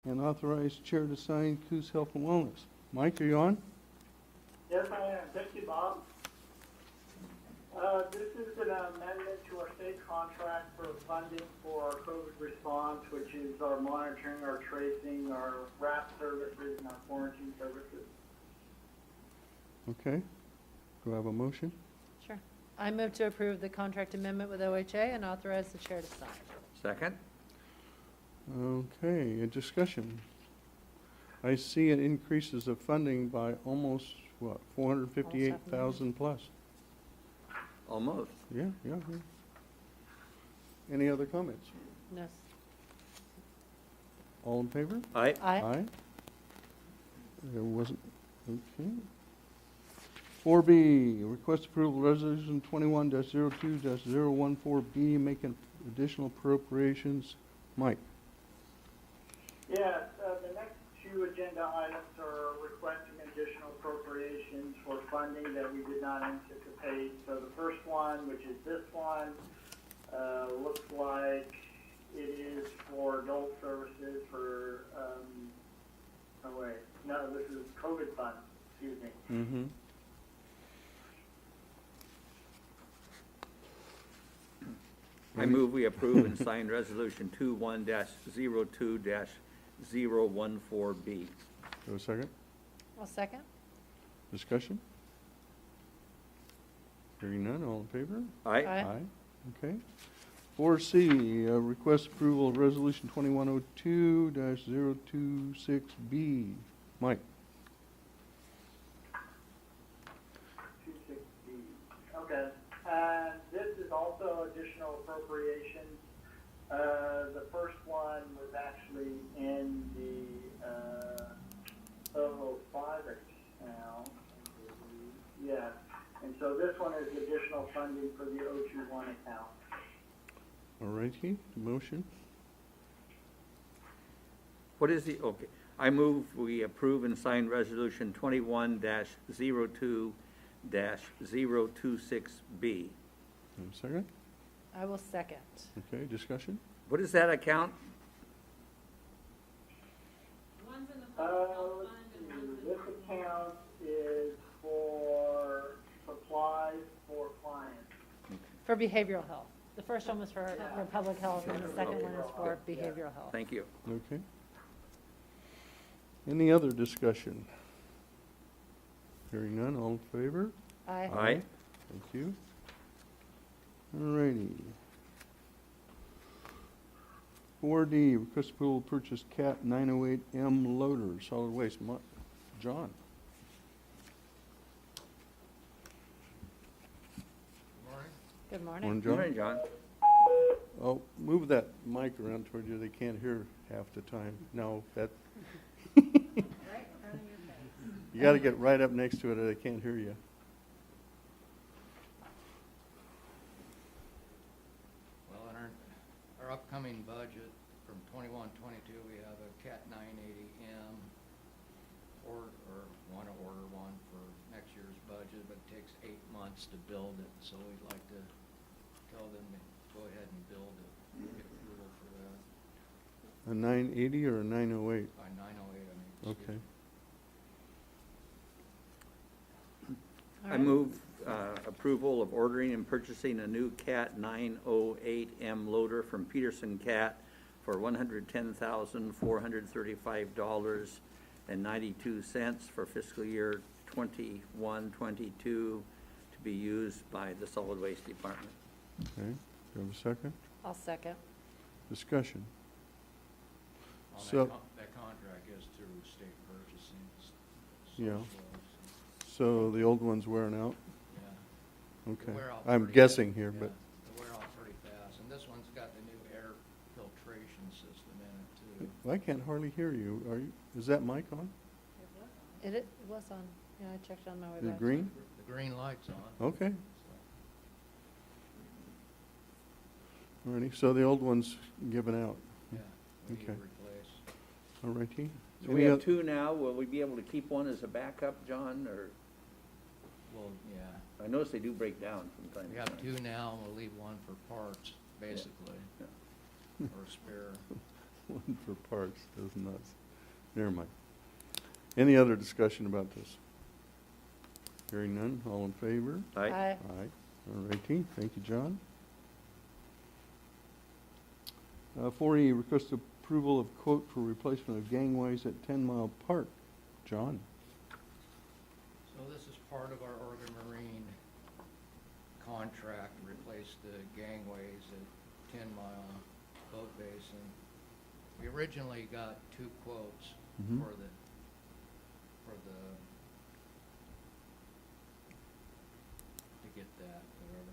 and authorize chair to sign Coos Health and Wellness. Mike, are you on? Yes, I am. Thank you, Bob. This is an amendment to our state contract for funding for our COVID response, which is our monitoring, our tracing, our RAP services, and our quarantine services. Okay. Do I have a motion? Sure. I move to approve the contract amendment with OHA and authorize the chair to sign. Second? Okay, a discussion. I see it increases of funding by almost, what, 458,000 plus? Almost. Yeah. Any other comments? No. All in favor? Aye. Aye. There wasn't, okay. 4B, request approval resolution 21-02-014B, making additional appropriations. Mike? Yes, the next two agenda items are requesting additional appropriations for funding that we did not anticipate. So the first one, which is this one, looks like it is for adult services for, this is COVID funds, excuse me. Mm-hmm. I move we approve and sign resolution 21-02-014B. Do a second? I'll second. Discussion? Hearing none, all in favor? Aye. Aye. Okay. 4C, request approval of resolution 2102-026B. Mike? 260. Okay. And this is also additional appropriations. The first one was actually in the 005 account. Yes. And so this one is additional funding for the 021 account. All righty, motion? What is the, okay. I move we approve and sign resolution 21-02-026B. Second? I will second. Okay, discussion? What is that account? One's in the public health Let's fund see. and one's in This account is for supplies for clients. For behavioral health. The first one was for public health, and the second one is for behavioral health. Thank you. Okay. Any other discussion? Hearing none, all in favor? Aye. Aye. Thank you. All righty. 4D, request approval to purchase CAT 908M loader, solid waste. John? Good morning. Morning, Good John. morning, John. Oh, move that mic around toward you, they can't hear half the time. No, that, right in front of your face. you gotta get right up next to it or they can't hear you. Well, in our upcoming budget from 21-22, we have a CAT 980M, or want to order one for next year's budget, but it takes 8 months to build it, so we'd like to tell them to go ahead and build it, get approval for that A 980 or a 908? by 908, I mean. Okay. All I right. move approval of ordering and purchasing a new CAT 908M loader from Peterson CAT for $110,435.92 for fiscal year 21-22 to be used by the solid waste department. Okay, do you have a second? I'll second. Discussion? Well, So- that contract is through state purchasing. Yeah. so, So the old one's wearing out? yeah. Okay. Wear out I'm pretty guessing fast. here, Yeah, but, they wear out pretty fast, and this one's got the new air filtration system in it too. I can't hardly hear you. Are you, is that mic on? It was on, yeah, I checked on my way The back. green? The green light's on. Okay. so. Alrighty, so the old one's given out. Yeah, we need to Okay. replace. Alrighty. So we have two now. Will we be able to keep one as a backup, John, or? Well, yeah, I notice they do break down from time we to have time. two now, and we'll leave one for parts, basically, Yeah. or spare. One for parks, those nuts. Never mind. Any other discussion about this? Hearing none, all in favor? Aye. Aye. All righty, thank you, John. 4E, request approval of quote for replacement of gangways at 10 Mile Park. John? So this is part of our Oregon Marine contract, to replace the gangways at 10 Mile Boat Basin. We originally got 2 quotes Mhm. for the, to get that, whatever.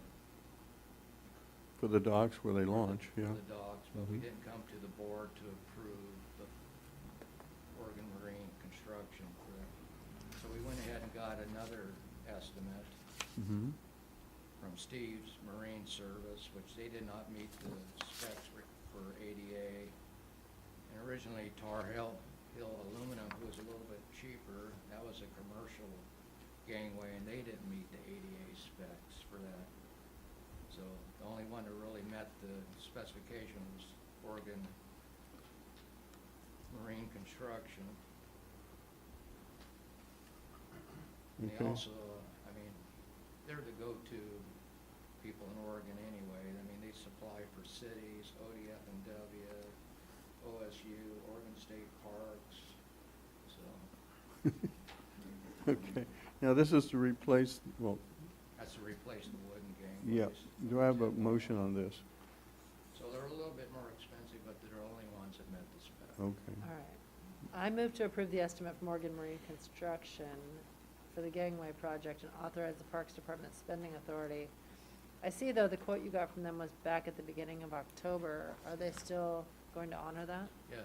For the docks where they launch, For yeah. the dogs, but we Mhm. didn't come to the board to approve the Oregon Marine construction for that. So we went ahead and got another estimate Mm-hmm. from Steve's Marine Service, which they did not meet the specs for ADA. And originally Tar Hill Aluminum, who was a little bit cheaper, that was a commercial gangway, and they didn't meet the ADA specs for that. So the only one that really met the specification was Oregon Marine Construction. And they Okay. also, I mean, they're the go-to people in Oregon anyway. I mean, they supply for cities, ODF&W, OSU, Oregon State Parks, so Okay. Now, this is to replace, well, that's to replace the wooden yeah. gangways. Do I have a motion on this? So they're a little bit more expensive, but they're the only ones that met the spec. Okay. All right. I move to approve the estimate from Morgan Marine Construction for the gangway project and authorize the Parks Department spending authority. I see, though, the quote you got from them was back at the beginning of October. Are they still going to honor that? Yes.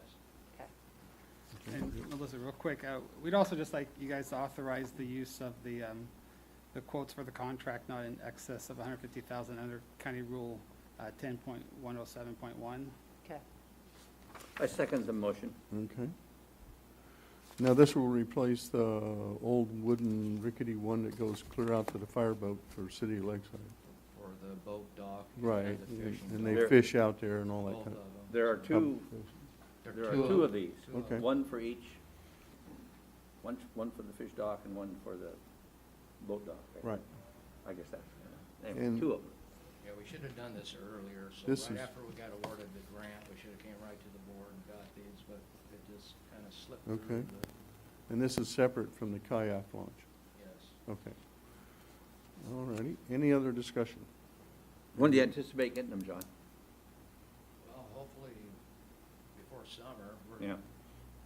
Okay. And Melissa, real quick, we'd also just like you guys to authorize the use of the quotes for the contract not in excess of 150,000 under County Rule 10.107.1. Okay. I second the motion. Okay. Now, this will replace the old wooden rickety one that goes clear out to the fireboat for City of Lakeside. For the boat dock. Right, And the fishing and dock. they fish out there and all that Both kind of of. them. There are two, There there are are two of these. Two of Okay. them. One for each, one for the fish dock and one for the boat dock. Right. I guess that's, anyway, And- 2 of them. Yeah, we should have done this earlier, so This right is- after we got awarded the grant, we should have came right to the board and got these, but it just kind of slipped Okay. through the, And this is separate from the kayak launch. yes. Okay. All righty. Any other discussion? When do you anticipate getting them, John? Well, hopefully before summer, Yeah.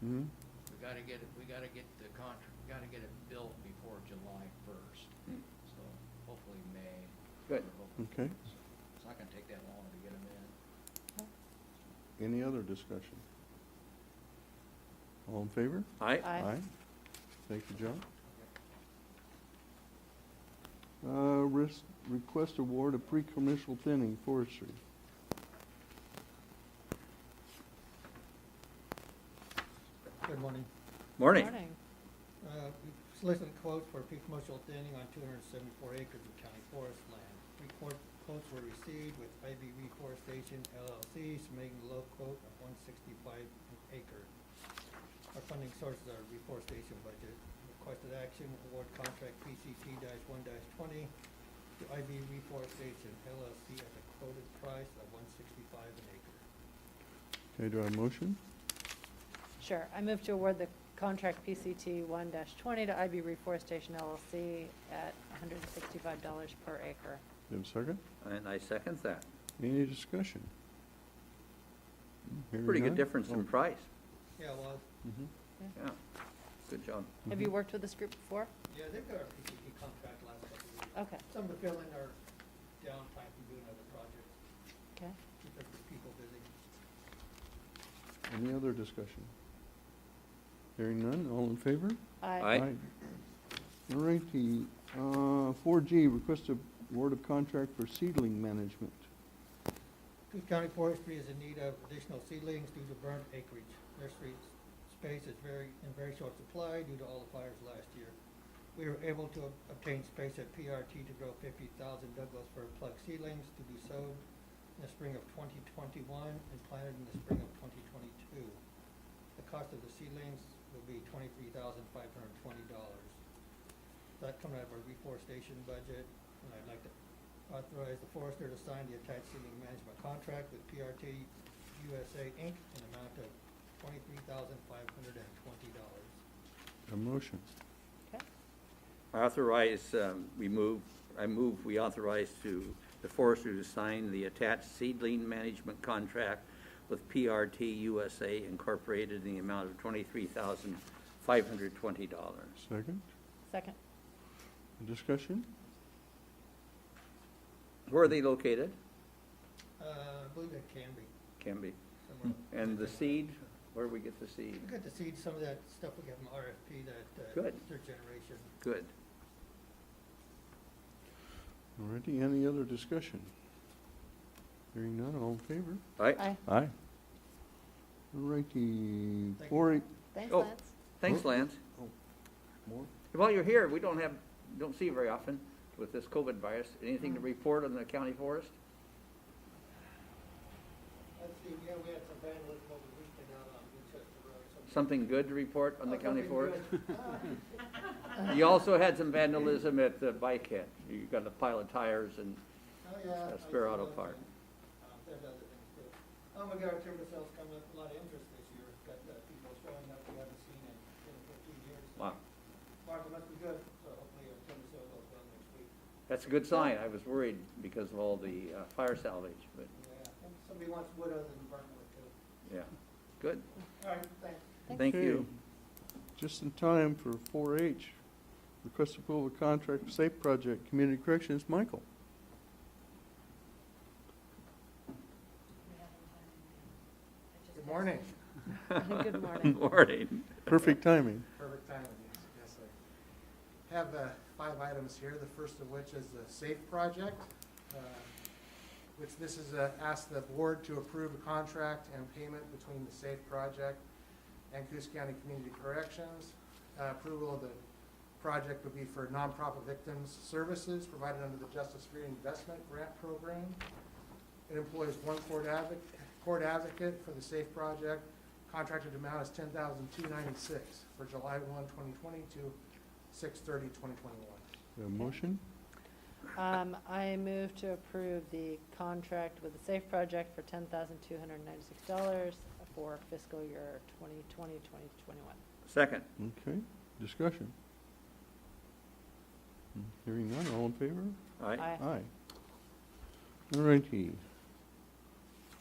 Mm-hmm. we gotta get the contract, we gotta get it built before July 1st. Hmm. So hopefully May. Good. we're hoping. Okay. So it's not gonna take that long to get them in. Any other discussion? All in favor? Aye? Aye. Thank you, John. Request award of pre-commercial thinning forestry. Good morning. Morning. We've solicited quotes for pre-commercial thinning on 274 acres of county forest land. 3 quotes were received with Ivy Reforestation LLC submitting the low quote of $165 an acre. Our funding sources are reforestation budget. Requested action, award contract PCT-1-20 to Ivy Reforestation LLC at the quoted price of $165 an acre. Okay, do I have a motion? Sure. I move to award the contract PCT 1-20 to IB Reforestation LLC at $165 per acre. Do you have a second? And I second that. Any discussion? Hearing Pretty good none? difference in Oh. price. Yeah, well, Mhm. Yeah. Good job. Have you worked with this group before? yeah, they've got our PCT contract last couple of years. Okay. Some to fill in our downtime from doing other projects, Okay. keep our people busy. Any other discussion? Hearing none, all in favor? Aye. All righty, 4G, request award of contract for seedling management. Coos County Forestry is in need of additional seedlings due to burnt acreage. Nursery space is in very short supply due to all the fires last year. We were able to obtain space at PRT to grow 50,000 Douglas fir plug seedlings to be sowed in the spring of 2021 and planted in the spring of 2022. The cost of the seedlings will be $23,520. That coming out of our reforestation budget, and I'd like to authorize the forester to sign the attached seedling management contract with PRT USA Inc. in an amount of $23,520. A motion. Okay. I move we authorize the forester to sign the attached seedling management contract with PRT USA Incorporated in the amount of $23,520. Second. Second. Discussion? Where are they located? I believe it can be Can be. somewhere. And the seed, where do we get the seed? We got to seed some of that stuff we got from RFP, that Good. third generation. Good. Alrighty, any other discussion? Hearing none, all in favor? Aye. Aye. Aye. Alrighty, Thank you. 4-H. Thanks, Oh. Lance. Thanks, Lance. More? While you're here, we don't see you very often with this COVID virus. Anything to report on the county forest? Let's see, yeah, we had some vandalism over the weekend out on Winchester Road. Something good to report on the county something forest? good. You also had some vandalism at the bike head. You got a pile of tires and Oh, yeah. a spare I auto see part. that. There's other things too. Oh, my God, our timber sales coming up, a lot of interest this year. Got people showing up we haven't seen in 10 or 15 years. Wow. Market must be good, so hopefully our timber sale goes well next week. That's a good sign. I was worried because of all the fire salvage, but Yeah, I think somebody wants wood other than burnt wood too. yeah, good. All right, thanks. Thank you. Okay, just in time for 4-H. Request approval of contract for SAFE Project, Community Corrections, Michael. Good morning. Good morning. Morning. Perfect timing. Perfect timing, yes, I have 5 items here, the first of which is the SAFE project, which this is ask the board to approve a contract and payment between the SAFE project and Coos County Community Corrections. Approval of the project would be for nonprofit victims services provided under the Justice Reinvestment Grant Program. It employs one court advocate for the SAFE project. Contracted amount is $10,296 for July 1, 2020 to 6/30/2021. A motion? I move to approve the contract with the SAFE Project for $10,296 for fiscal year 2020, 2021. Second. Okay, discussion. Hearing none, all in favor? Aye. Aye. Alrighty.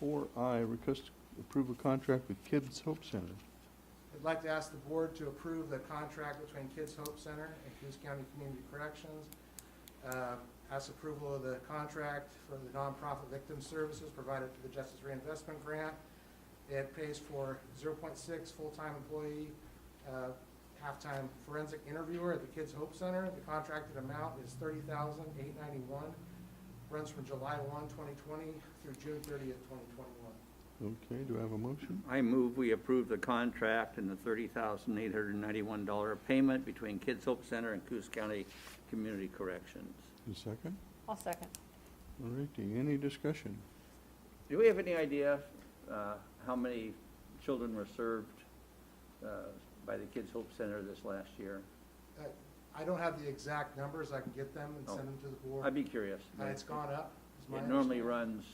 4I, request approval contract with Kids Hope Center. I'd like to ask the board to approve the contract between Kids Hope Center and Coos County Community Corrections. Ask approval of the contract for the nonprofit victim services provided through the Justice Reinvestment Grant. It pays for 0.6 full-time employee, half-time forensic interviewer at the Kids Hope Center. The contracted amount is $30,891. Runs from July 1, 2020 through June 30th, 2021. Okay, do I have a motion? I move we approve the contract and the $30,891 payment between Kids Hope Center and Coos County Community Corrections. A second? I'll second. Alrighty, any discussion? Do we have any idea how many children were served by the Kids Hope Center this last year? I don't have the exact numbers. I can get them and send them to the board. I'd be curious. It's gone up, is my It normally understanding. runs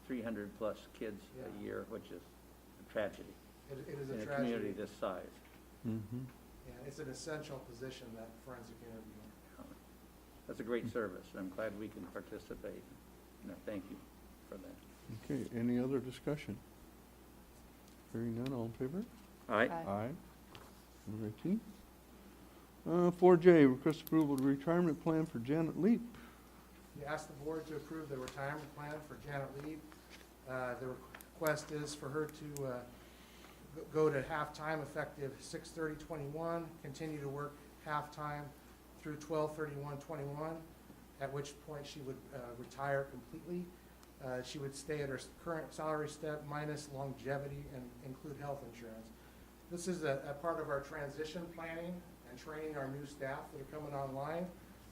300-plus kids Yeah. a year, which is a tragedy It is in a a community tragedy. this size. Mm-hmm. Yeah, it's an essential position, that forensic interview. That's a great service, and I'm glad we can participate. And I thank you for that. Okay, any other discussion? Hearing none, all in favor? Aye. Aye. Alrighty. 4J, request approval of retirement plan for Janet Leap. You ask the board to approve the retirement plan for Janet Leib. The request is for her to go to half-time effective 6/30/21, continue to work half-time through 12/31/21, at which point she would retire completely. She would stay at her current salary step minus longevity and include health insurance. This is a part of our transition planning and training our new staff that are coming online.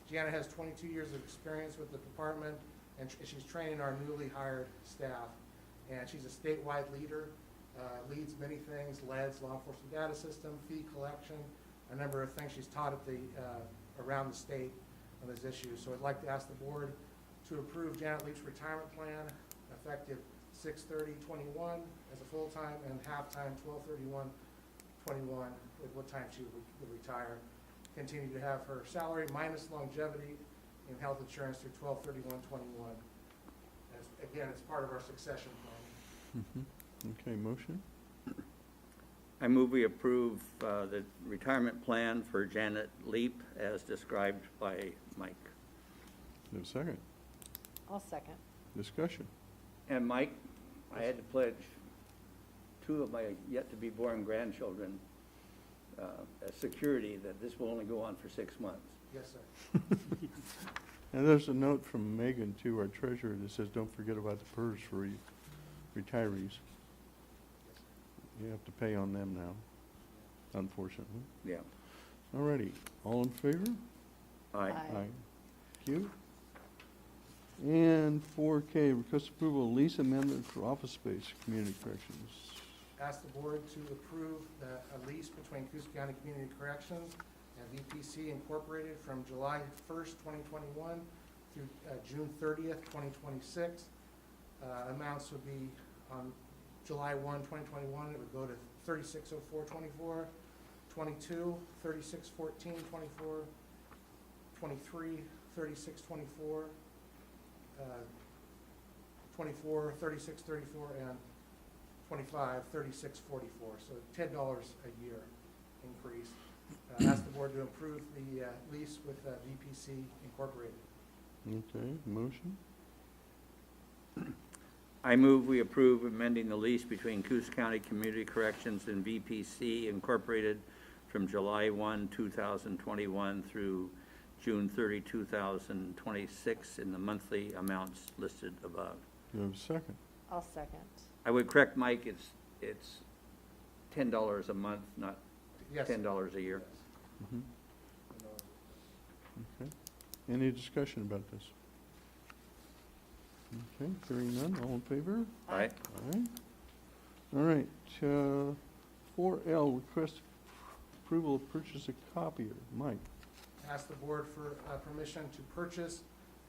Gianna has 22 years of experience with the department and she's training our newly hired staff. And she's a statewide leader, leads many things, LEDs, law enforcement data system, fee collection, a number of things she's taught at the, around the state on this issue. So I'd like to ask the board to approve Janet Leap's retirement plan effective 6/30/21 as a full-time and half-time 12/31/21, at what time she would retire. Continue to have her salary minus longevity and health insurance through 12/31/21. Again, it's part of our succession plan. Okay, motion? I move we approve the retirement plan for Janet Leap as described by Mike. No second. I'll second. Discussion. And Mike, I had to pledge 2 of my yet-to-be-born grandchildren as security that this will only go on for 6 months. Yes, sir. And there's a note from Megan, too, our treasurer, that says, don't forget about the PERS for retirees. You have to pay on them now, unfortunately. Yeah. All righty, all in favor? Aye. Aye. Thank you. And 4K, request approval of lease amendment for office space, community corrections. Ask the board to approve a lease between Coos County Community Corrections and VPC Incorporated from July 1st, 2021 through June 30th, 2026. Amounts would be on July 1, 2021, it would go to $3604.24, 22, $3614.24, 23, $3624, 24, $3634, and 25, $3644. So $10 a year increase. Ask the board to approve the lease with VPC Incorporated. Okay, motion? I move we approve amending the lease between Coos County Community Corrections and VPC Incorporated from July 1, 2021 through June 30, 2026 in the monthly amounts listed above. Do you have a second? I'll second. I would correct Mike, it's $10 a month, not Yes. $10 a year. Mhm. Okay. Any discussion about this? Okay, hearing none, all in favor? Aye. Aye. All right, 4L, request approval of purchase a copier. Mike? Ask the board for permission to purchase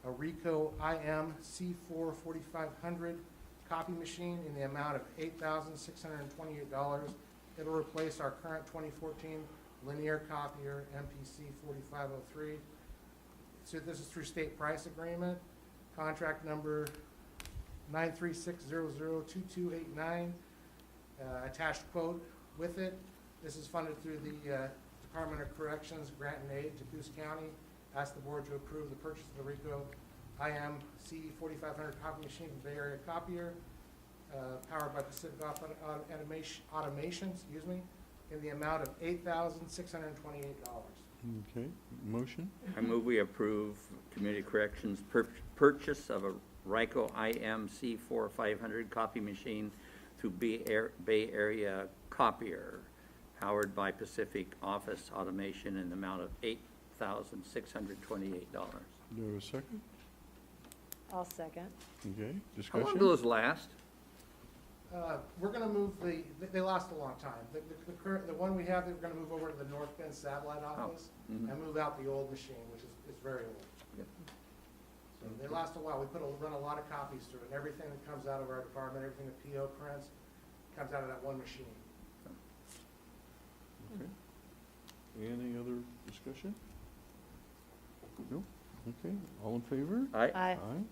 a Ricoh IM C4 4500 copy machine in the amount of $8,628. It'll replace our current 2014 linear copier MPC 4503. So this is through state price agreement, contract number 936002289. Attached quote with it. This is funded through the Department of Corrections Grant and Aid to Coos County. Ask the board to approve the purchase of the Ricoh IM C4500 copy machine from Bay Area Copier, powered by Pacific Automation, in the amount of $8,628. Okay, motion? I move we approve Community Corrections purchase of a Ricoh IM C4500 copy machine through Bay Area Copier, powered by Pacific Office Automation in the amount of $8,628. Do you have a second? I'll second. Okay, How discussion? long do those last? We're gonna move they last a long time. The one we have, we're gonna move over to the North Bend satellite office mhm. and move out the old machine, which is very old. Yep. So they last a while. We run a lot of copies through it, and everything that comes out of our department, everything the PO prints, comes out of that one machine. Okay. Any other discussion? No? Okay, all in favor? Aye. Aye. All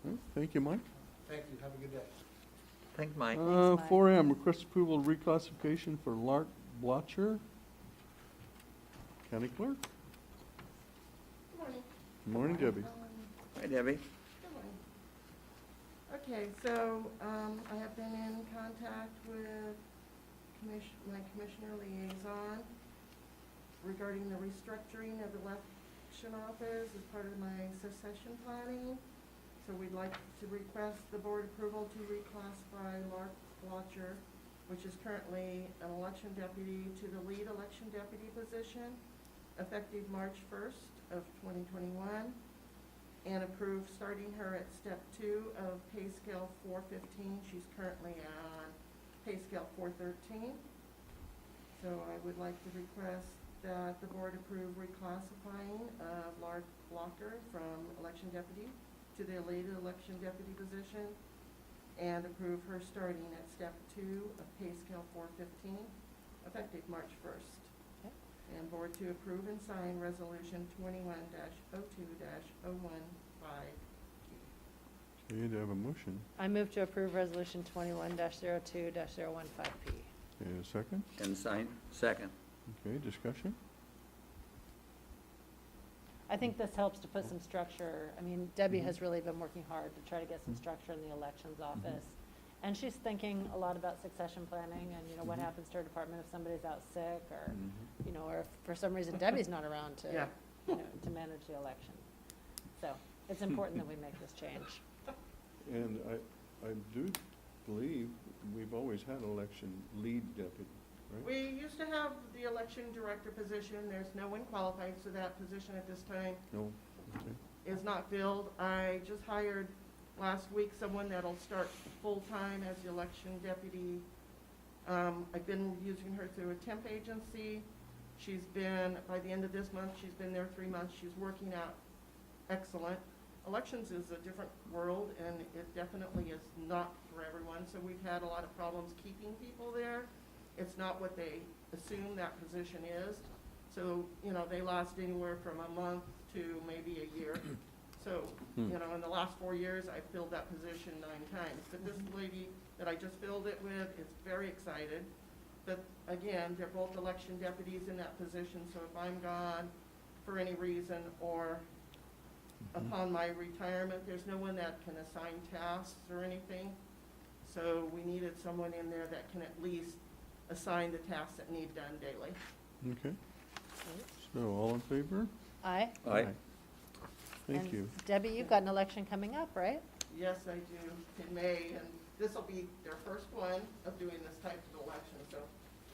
right, thank you, Mike. Thank you. Have a good day. Thanks, Mike. Mike. 4M, request approval of reclassification for Lark Blotcher, County Clerk. Good morning. Good morning, Debbie. Hi, Debbie. Good morning. Okay, so, I have been in contact with my commissioner liaison regarding the restructuring of the election office as part of my succession planning. So we'd like to request the board approval to reclassify Lark Blotcher, which is currently an election deputy, to the lead election deputy position, effective March 1st of 2021. and approve starting her at step 2 of pay scale 415. She's currently on pay scale 413. So I would like to request that the board approve reclassifying of Lark Blocker from election deputy to the elated election deputy position, and approve her starting at step 2 of pay scale 415, effective March 1st. Okay. And board to approve and sign resolution 21-02-015. So you have a motion. I move to approve resolution 21-02-015P. Okay, a second? And sign, second. Okay, discussion? I think this helps to put some structure. I mean, Debbie has really been working hard to try to get some structure in the elections office. And she's thinking a lot about succession planning and, you know, what happens to her department if somebody's out sick or, you know, or if for some reason Debbie's not around to, Yeah. you know, to manage the election. So it's important that we make this change. And I do believe we've always had election lead deputy, right? We used to have the election director position. There's no one qualified for that position at this time. No? Okay. Is not filled. I just hired last week someone that'll start full-time as the election deputy. I've been using her through a temp agency. She's been, by the end of this month, she's been there 3 months. She's working out excellent. Elections is a different world, and it definitely is not for everyone. So we've had a lot of problems keeping people there. It's not what they assume that position is. So, you know, they last anywhere from a month to maybe a year. So, you know, in the last 4 years, I filled that position 9 times. But this lady that I just filled it with is very excited. But again, they're both election deputies in that position, so if I'm gone for any reason or upon my retirement, there's no one that can assign tasks or anything. So we needed someone in there that can at least assign the tasks that need done daily. Okay. So all in favor? Aye. Aye. Thank And you. Debbie, you've got an election coming up, right? Yes, I do, in May, and this will be their first one of doing this type of election. So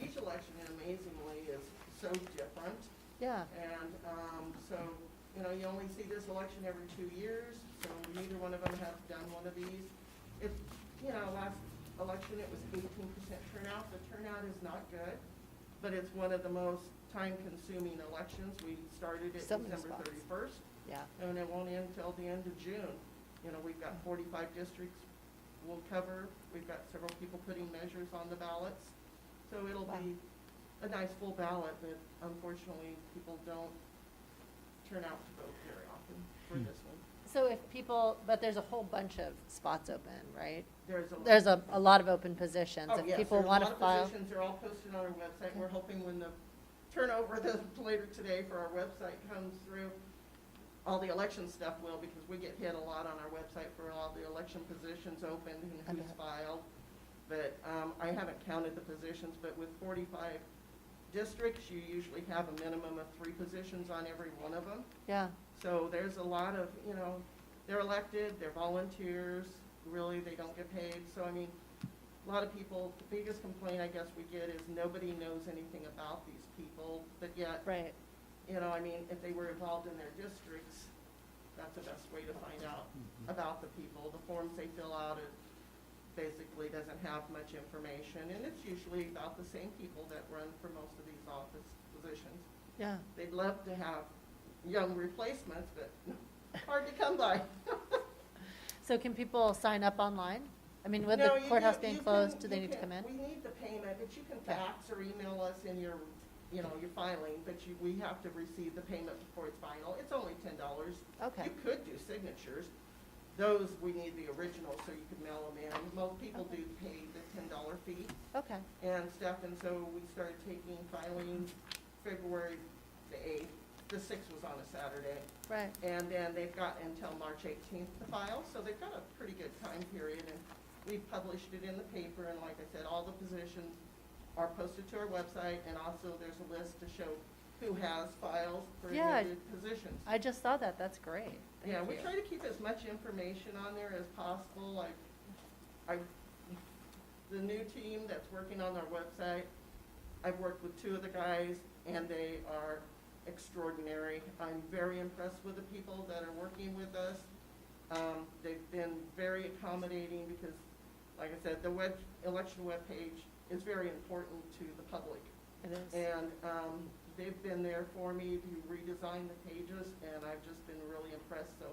each election, amazingly, is so different. Yeah. And so, you know, you only see this election every 2 years, so neither one of them have done one of these. It, you know, last election, it was 18% turnout. The turnout is not good, but it's one of the most time-consuming elections. We started it So many December spots. 31st, Yeah. and it won't end until the end of June. You know, we've got 45 districts we'll cover. We've got several people putting measures on the ballots. So it'll Wow. be a nice full ballot, but unfortunately, people don't turn out to vote very often for this one. So if people, but there's a whole bunch of spots open, right? There's A lot of open positions. Oh, If yes, people there's a want lot to of file. positions. They're all posted on our website. We're hoping when the turnover that's later today for our website comes through, all the election stuff will, because we get hit a lot on our website for all the election positions opened and who's Okay. filed. But I haven't counted the positions, but with 45 districts, you usually have a minimum of 3 positions on every one of them. Yeah. So there's a lot of, you know, they're elected, they're volunteers, really, they don't get paid. So, I mean, a lot of people, the biggest complaint I guess we get is nobody knows anything about these people, but yet, Right. you know, I mean, if they were involved in their districts, that's the best way to find out about the people. The forms they fill out, it basically doesn't have much information, and it's usually about the same people that run for most of these office positions. Yeah. They'd love to have young replacements, but hard to come by. So can people sign up online? I mean, with No, the you court's do- being you closed, can- do they you need to can- come in? We need the payment, but you can Okay. fax or email us in your, you know, your filing, but we have to receive the payment before it's final. It's only $10. Okay. You could do signatures. Those, we need the original, so you could mail them in. Most people do pay the $10 fee Okay. and stuff, and so we started taking filing February the 8th. The 6th was on a Saturday. Right. And then they've got until March 18th to file, so they've got a pretty good time period. And we've published it in the paper, and like I said, all the positions are posted to our website, and also there's a list to show who has filed for any Yeah. of the positions. I just saw that. That's great. Thank Yeah, we you. try to keep as much information on there as possible. Like, the new team that's working on our website, I've worked with 2 of the guys, and they are extraordinary. I'm very impressed with the people that are working with us. They've been very accommodating because, like I said, the election webpage is very important to the public. It is. And they've been there for me to redesign the pages, and I've just been really impressed. So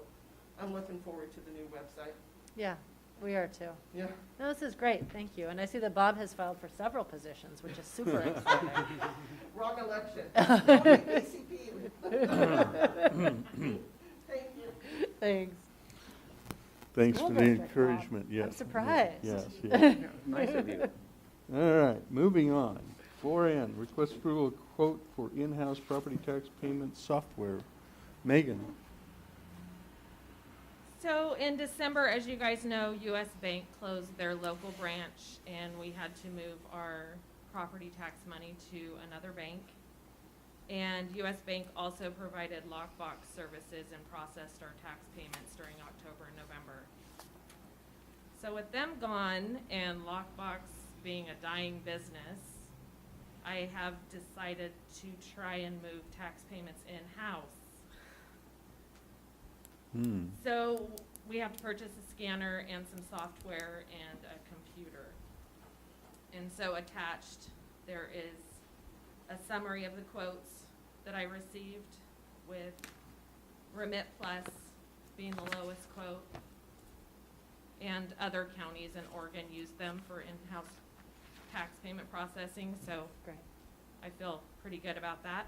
I'm looking forward to the new website. Yeah, we are too. Yeah. No, this is great, thank you. And I see that Bob has filed for several positions, which is super exciting. Wrong election. ACP. Thank you. Thanks. Thanks Well for done, the Rick Bob. encouragement, yes. I'm surprised. Yes, yes. Nice of you. All right, moving on. 4N, request approval of quote for in-house property tax payment software. Megan? So in December, as you guys know, US Bank closed their local branch and we had to move our property tax money to another bank. And US Bank also provided lockbox services and processed our tax payments during October and November. So with them gone and lockbox being a dying business, I have decided to try and move tax payments in-house. So we have to purchase a scanner and some software and a computer. And so attached, there is a summary of the quotes that I received, with Remit Plus being the lowest quote. And other counties in Oregon use them for in-house tax payment processing, so Great. I feel pretty good about that.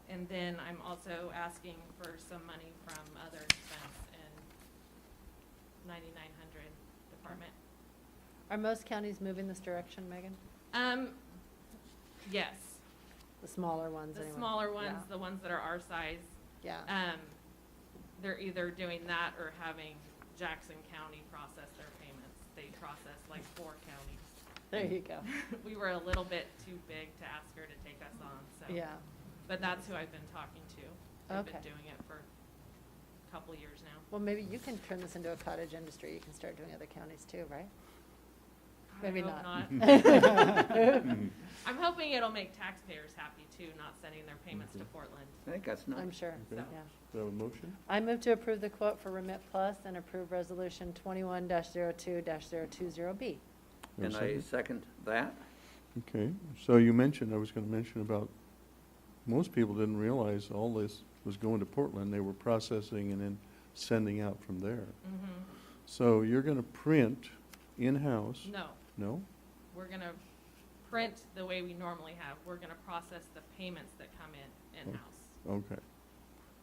And then I'm also asking for some money from other expense in 9900 department. Are most counties moving this direction, Megan? Yes, The smaller ones the anyway? smaller ones, Yeah. the ones that are our size, Yeah, they're either doing that or having Jackson County process their payments. They process like 4 counties. there you go. We were a little bit too big to ask her to take us on, so. Yeah, But that's who I've been talking to. I've been Okay. doing it for a couple years now. well, maybe you can turn this into a cottage industry. You can start doing other counties too, right? Maybe I hope not. I'm hoping it'll make taxpayers happy too, not sending their payments to Okay. Portland. I think that's nice. I'm sure, Okay. yeah. Do I have a motion? I move to approve the quote for Remit Plus and approve Resolution 21-02-020B. Do I have And a I second? second that. Okay, so you mentioned, I was gonna mention about, most people didn't realize all this was going to Portland. They were processing and then sending out from there. So you're gonna print in-house? No, No? we're gonna print the way we normally have. We're gonna process the payments that come in-house. Okay.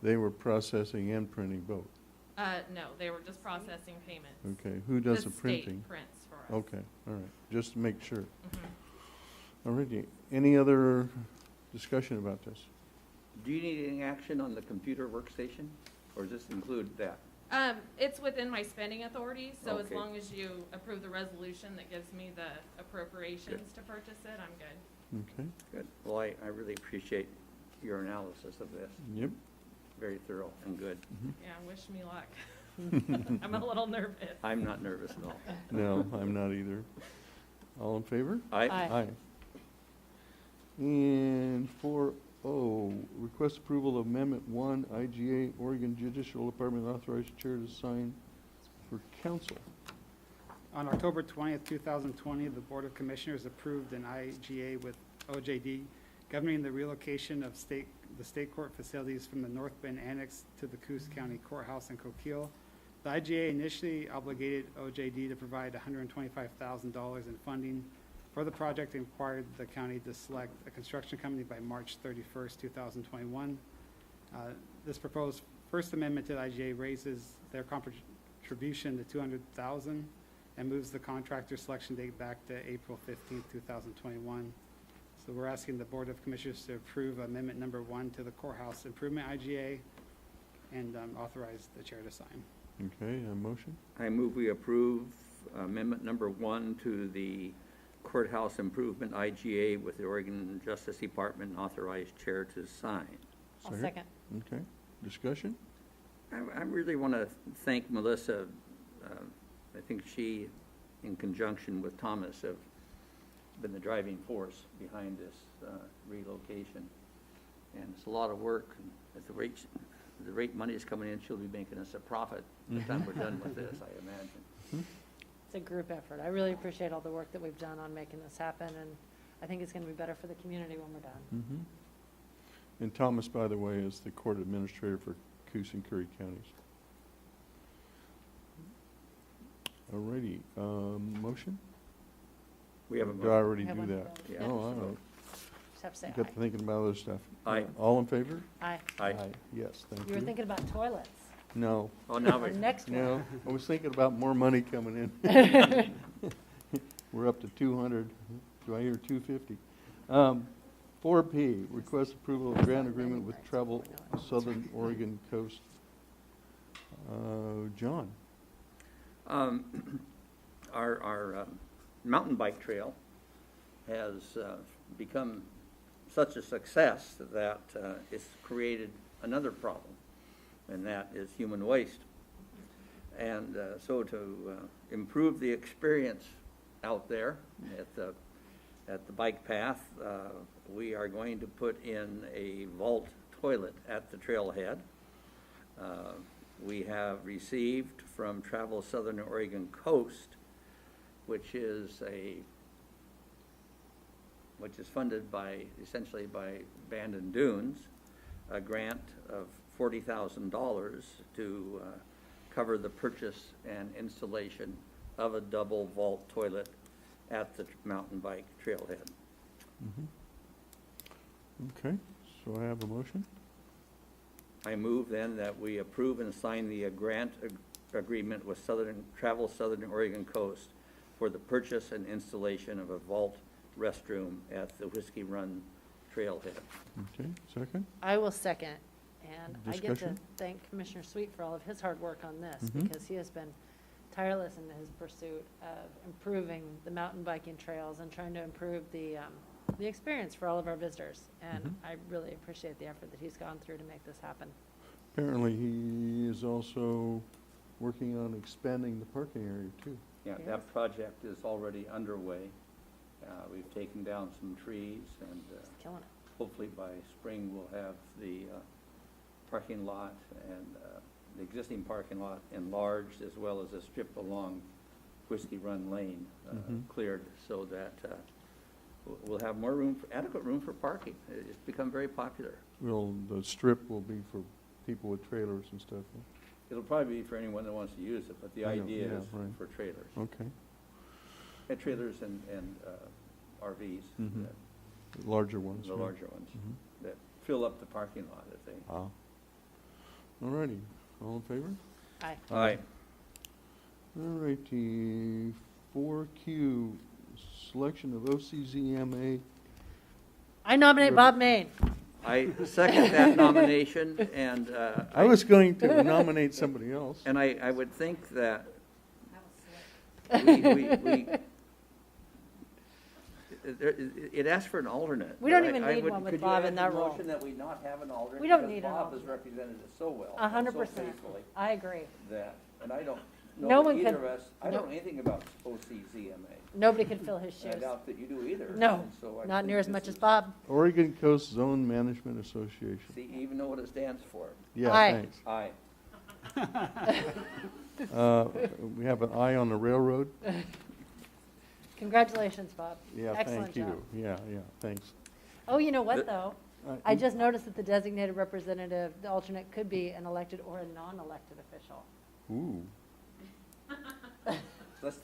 They were processing and printing both? No, they were just processing payments. Okay, who does the printing? The state prints for us. Okay, all right, just to make sure. Mhm. All righty, any other discussion about this? Do you need any action on the computer workstation, or does this include that? It's within my spending authority, so as Okay. long as you approve the resolution that gives me the appropriations to purchase it, I'm good. Okay, Good. Well, I really appreciate your analysis of this. yep. Very thorough and good. Yeah, wish me luck. I'm a little nervous. I'm not nervous at all. No, I'm not either. All in favor? Aye. Aye. And 4O, request approval of Amendment 1, IGA, Oregon Judicial Department authorized chair to sign for council. On October 20th, 2020, the Board of Commissioners approved an IGA with OJD governing the relocation of the state court facilities from the North Bend Annex to the Coos County Courthouse in Coquille. The IGA initially obligated OJD to provide $125,000 in funding for the project and required the county to select a construction company by March 31st, 2021. This proposed First Amendment to the IGA raises their contribution to $200,000 and moves the contractor selection date back to April 15th, 2021. So we're asking the Board of Commissioners to approve Amendment Number 1 to the Courthouse Improvement IGA and authorize the chair to sign. Okay, a motion? I move we approve amendment number 1 to the courthouse improvement IGA with the Oregon Justice Department and authorized chair to sign. I'll second. Okay, discussion? I really want to thank Melissa. I think she, in conjunction with Thomas, have been the driving force behind this relocation. And it's a lot of work, and at the rate money is coming in, she'll be making us a profit by the time we're done with this, I imagine. It's a group effort. I really appreciate all the work that we've done on making this happen, and I think it's gonna be better for the community when we're done. Mhm. And Thomas, by the way, is the court administrator for Coos and Curry counties. Alrighty, motion? We have a Did I already Have do one that? for- Yeah. yeah. Oh, all right. Just have to say Got to aye. thinking about other stuff. Aye. All in favor? Aye. Aye. Yes, thank you. You were thinking about toilets. No, Oh, now Our we, next one. no, I was thinking about more money coming in. We're up to 200. Do I hear 250? 4P, request approval of grant agreement with Travel Southern Oregon Coast. John? our mountain bike trail has become such a success that it's created another problem, and that is human waste. And so to improve the experience out there at the bike path, we are going to put in a vault toilet at the trailhead. We have received from Travel Southern Oregon Coast, which is funded essentially by Bandon Dunes, a grant of $40,000 to cover the purchase and installation of a double vault toilet at the mountain bike trailhead. Mhm. Okay, so I have a motion? I move then that we approve and sign the grant agreement with Travel Southern Oregon Coast for the purchase and installation of a vault restroom at the Whiskey Run trailhead. Okay, second? I will second, and I get to Discussion? thank Commissioner Sweet for all of his hard work on this, Mhm. because he has been tireless in his pursuit of improving the mountain biking trails and trying to improve the experience for all of our visitors. And Mhm. I really appreciate the effort that he's gone through to make this happen. Apparently, he is also working on expanding the parking area, too. Yeah, Yes. that project is already underway. We've taken down some trees, and He's killing it. hopefully by spring we'll have the parking lot and the existing parking lot enlarged, as well as a strip along Whiskey Run Lane Mhm. cleared, so that we'll have more room, adequate room for parking. It's become very popular. Well, the strip will be for people with trailers and stuff. huh? It'll probably be for anyone that wants to use it, but the I know, idea yeah, is right. for trailers. Okay. Trailers and RVs, Mhm. Larger ones. the right? larger ones, Mhm. that fill up the parking lot if they. Ah. All righty, all in favor? Aye. Aye. All righty, 4Q, selection of OCZMA. I nominate Bob Main. I second that nomination, and I was going to nominate somebody else. and I would think that it asks for an alternate. We don't but even I need would- one with could you Bob add in the that role? motion that we not have an alternate? We don't because need an Bob has alternate. represented it so well. 100%. So faithfully, I agree. that, and I don't No know one that can- either of us, I no- don't know anything about OCZMA. Nobody can fill his I shoes. doubt that you do either. No, and so I not think near as this much as is- Bob. Oregon Coast Zone Management Association. See, you even know what it stands for. Yeah, Aye. thanks. Aye. We have an eye on the railroad. Congratulations, Bob. Yeah, Excellent thank you. job. Yeah, thanks. Oh, you know The- what, though? I just noticed that the designated representative, the alternate, could be an elected or a non-elected official. Ooh, Let's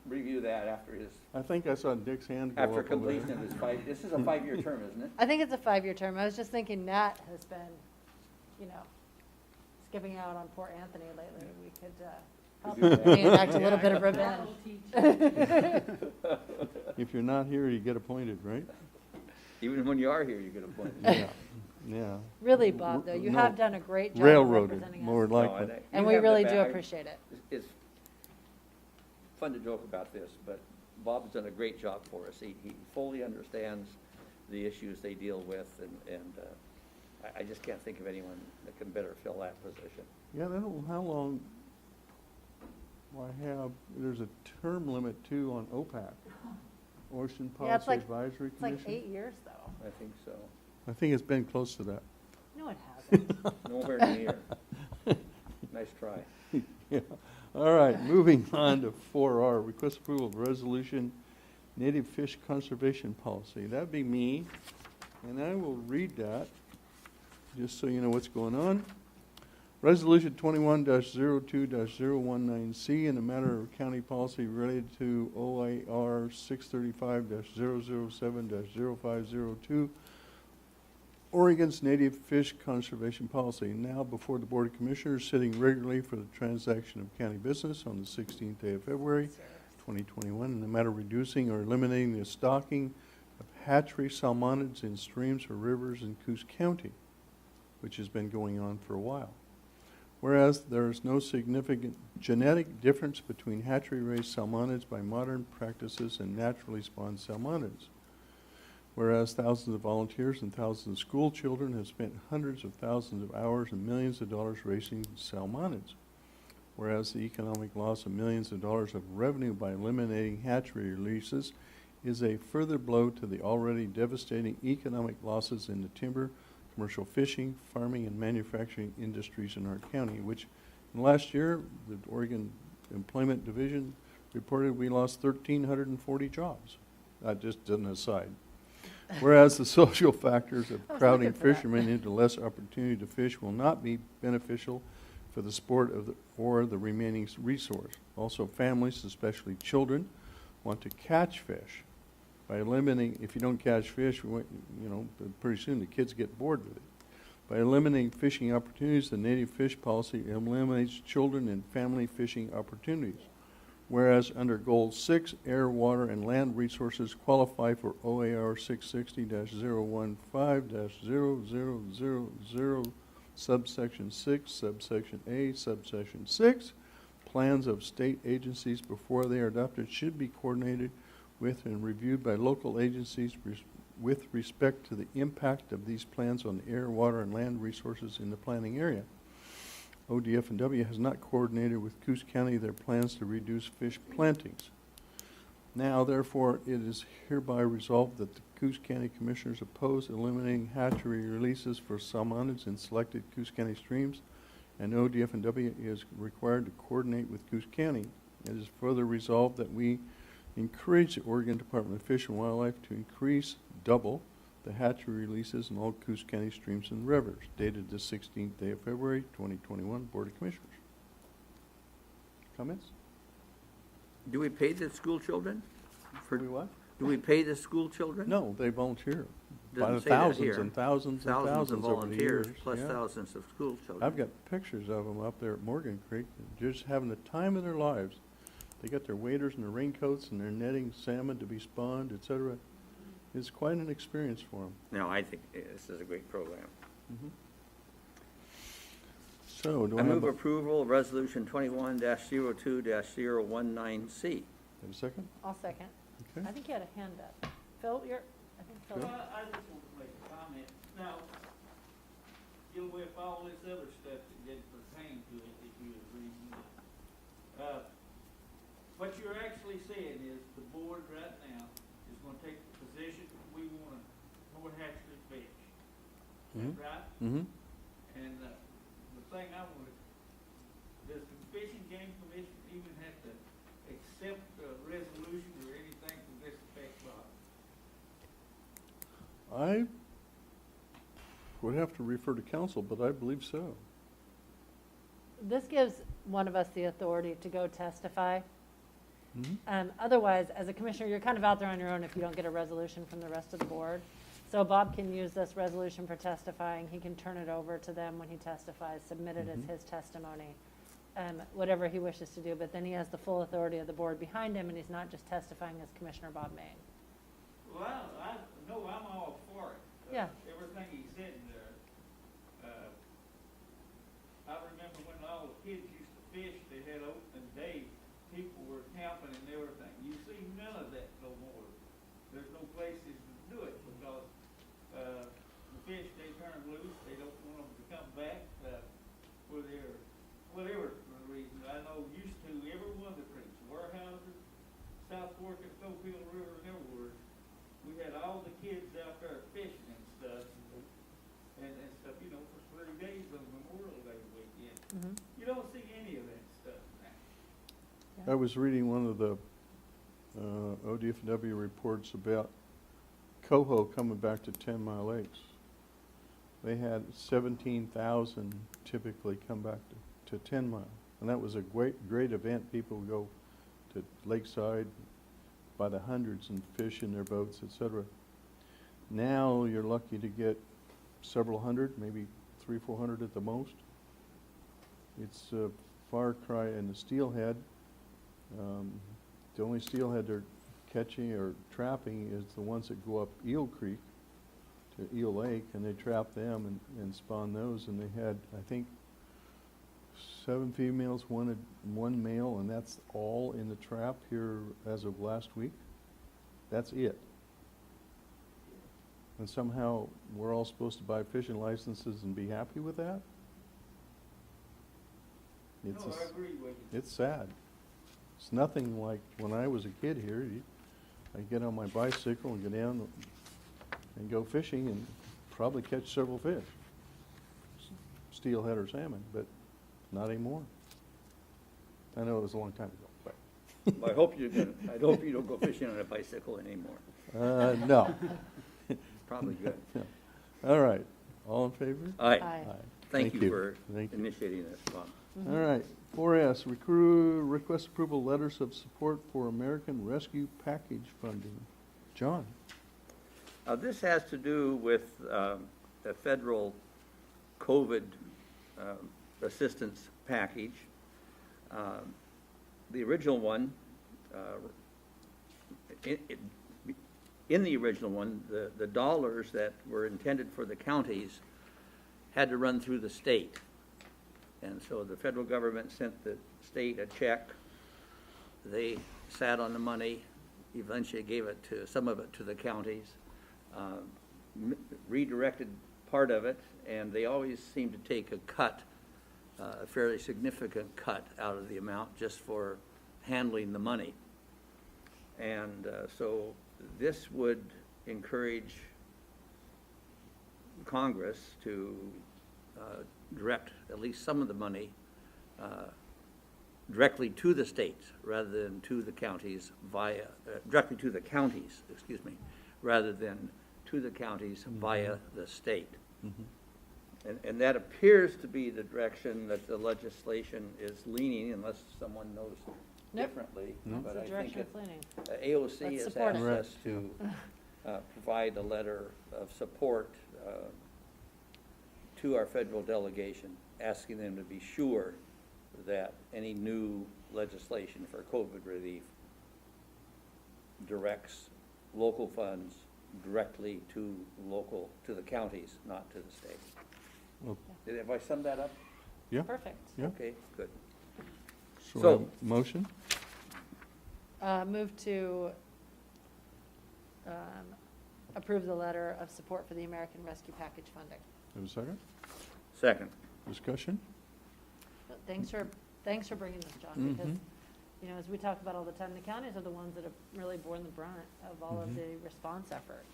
review that after I think I saw Dick's hand go after up over there. completion of his this is a 5-year term, isn't it? I think it's a 5-year term. I was just thinking Nat has been, you know, skipping out on poor Anthony lately. We could help do that. reenact a little bit of revenge. If you're not here, you get appointed, right? Even when you are here, you get appointed. Yeah, yeah. Really, Bob, though, you No, have done a great job of Railroaded, representing more us. No, likely. And you we have the really do back- appreciate it. It's fun to joke about this, but Bob's done a great job for us. He fully understands the issues they deal with, and I just can't think of anyone that can better fill that position. Yeah, I don't know how long I have, there's a term limit too on OPAC, Ocean Yeah, it's Policy like- Advisory It's like Commission. 8 years, though. I think so. I think it's been close to that. No, it hasn't. Nowhere near. Nice try. Yeah. All right, moving on to 4R, request approval of resolution native fish conservation policy. That'd be me, and I will read that, just so you know what's going on. Resolution 21-02-019C in the matter of county policy related to OIR 635-007-0502, Oregon's native fish conservation policy, now before the Board of Commissioners, sitting regularly for the transaction of county business on the 16th day of February, 2021, in the matter of reducing or eliminating the stocking of hatchery salmonids in streams or rivers in Coos County, which has been going on for a while. Whereas there is no significant genetic difference between hatchery-raised salmonids by modern practices and naturally spawned salmonids. Whereas thousands of volunteers and thousands of school children have spent hundreds of thousands of hours and millions of dollars raising salmonids. Whereas the economic loss of millions of dollars of revenue by eliminating hatchery releases is a further blow to the already devastating economic losses in the timber, commercial fishing, farming, and manufacturing industries in our county, which in last year, the Oregon Employment Division reported we lost 1,340 jobs. Just an aside. Whereas the social factors of I was crowding looking for that. fishermen into less opportunity to fish will not be beneficial for the sport or the remaining resource. Also, families, especially children, want to catch fish. By eliminating, if you don't catch fish, pretty soon the kids get bored with it. By eliminating fishing opportunities, the native fish policy eliminates children and family fishing opportunities. Whereas under Goal 6, air, water, and land resources qualify for OAR 660-015-0000, subsection 6, subsection A, subsection 6, plans of state agencies before they are adopted should be coordinated with and reviewed by local agencies with respect to the impact of these plans on the air, water, and land resources in the planning area. ODF&W has not coordinated with Coos County their plans to reduce fish plantings. Now, therefore, it is hereby resolved that the Coos County Commissioners oppose eliminating hatchery releases for salmonids in selected Coos County streams, and ODF&W is required to coordinate with Coos County. It is further resolved that we encourage the Oregon Department of Fish and Wildlife to double the hatchery releases in all Coos County streams and rivers, dated the 16th day of February, 2021, Board of Commissioners. Comments? Do we pay the school children? Do we what? Do we pay the school children? No, they volunteer. By Doesn't the say that thousands here. and thousands and Thousands of thousands over the volunteers, years. plus yeah. thousands of school children. I've got pictures of them up there at Morgan Creek, just having the time of their lives. They got their waders and their raincoats and they're netting salmon to be spawned, etc. It's quite an experience for them. No, I think this is a great program. So, do I I have move a approval of Resolution 21-02-019C. have a second? I'll second. Okay. I think you had a hand up. Phil, I think Phil. Phil? Well, I just want to make a comment. Now, dealing with all this other stuff that didn't pertain to it, if you agree. What you're actually saying is the board right now is gonna take the position, we want more hatchery fish. Mhm. Right? Mm-hmm. And, the thing I would, does the Fish and Game Commission even have to accept a resolution or anything to this effect, Bob? I would have to refer to council, but I believe so. This gives one of us the authority to go testify. Mhm. Otherwise, as a commissioner, you're kind of out there on your own if you don't get a resolution from the rest of the board. So Bob can use this resolution for testifying. He can turn it over to them when he testifies, submit it as Mhm. his testimony, whatever he wishes to do. But then he has the full authority of the board behind him, and he's not just testifying as Commissioner Bob Maine. Well, I know I'm all for it. Yeah. Everything he said there. I remember when all the kids used to fish, they had opening day, people were camping and everything. You see none of that no more. There's no places to do it because, the fish, they turn loose, they don't want them to come back, for their, whatever reason. I know used to every one of the creeks, warehouses, South Fork and Schofield River and everywhere, we had all the I was reading one of the ODFW reports about coho coming back to 10 Mile Lakes. They had 17,000 typically come back to 10 Mile. And that was a great event. People would go to Lakeside by the hundreds and fish in their boats, etc. Now you're lucky to get several hundred, maybe 300-400 at the most. It's a far cry. And the steelhead, the only steelhead they're catching or trapping is the ones that go up Eel Creek to Eel Lake, and they trap them and spawn those. And they had, I think, 7 females, one male, and that's all in the trap here as of last week. That's it. And somehow we're all supposed to buy fishing licenses and be happy with that? It's No, a I s- agree with you. It's sad. It's nothing like when I was a kid here. I'd get on my bicycle and go down and go fishing and probably catch several fish. Steelhead or salmon, but not anymore. I know it was a long time ago, but, I hope you don't go fishing on a bicycle anymore. no. Probably good. All right, all in favor? Aye. Aye. Thank you for Thank you. initiating this, Bob. All right, 4S, request approval letters of support for American Rescue Package funding. John? This has to do with the federal COVID assistance package. The original one, in the original one, the dollars that were intended for the counties had to run through the state. And so the federal government sent the state a check. They sat on the money, eventually gave it to, some of it to the counties, redirected part of it, and they always seem to take a cut, a fairly significant cut out of the amount just for handling the money. And so this would encourage Congress to direct at least some of the money directly to the states rather than to the counties via, directly to the counties, excuse me, rather than to the counties via the state. And that appears to be the direction that the legislation is leaning, unless someone knows Nope. differently. Nope. But That's the I think direction it's leaning. AOC Let's has support asked it. us to provide a letter of support to our federal delegation, asking them to be sure that any new legislation for COVID relief directs local funds directly to the counties, not to the state. Well, Have I summed that up? yeah, Perfect. yeah. Okay, good. So, So- motion? Move to approve the letter of support for the American Rescue Package funding. Have a second? Second. Discussion? Thanks for bringing this, John, because, you know, as we talk about all the time, the counties are the ones that have really borne the brunt of all of the response effort.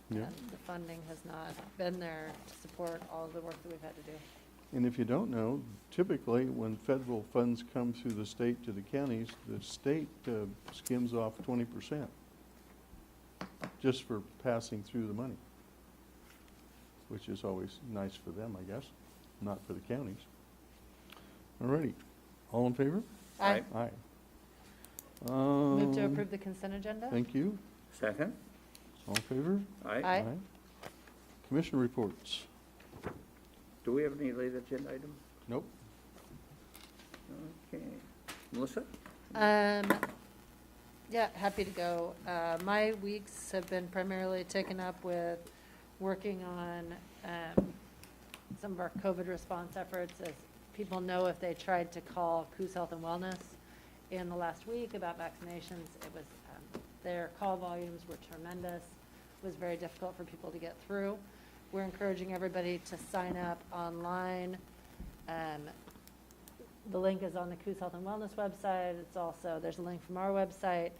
Yeah. And the funding has not been there to support all of the work that we've had to do. And if you don't know, typically when federal funds come through the state to the counties, the state skims off 20% just for passing through the money, which is always nice for them, I guess, not for the counties. All righty, all in favor? Aye. Aye. Move to approve the consent agenda? Thank you. Second? All in favor? Aye. Aye. Commission reports? Do we have any late agenda items? Nope. Okay. Melissa? Yeah, happy to go. My weeks have been primarily taken up with working on some of our COVID response efforts. As people know, if they tried to call Coos Health and Wellness in the last week about vaccinations, it was their call volumes were tremendous. It was very difficult for people to get through. We're encouraging everybody to sign up online. The link is on the Coos Health and Wellness website. It's also, there's a link from our website.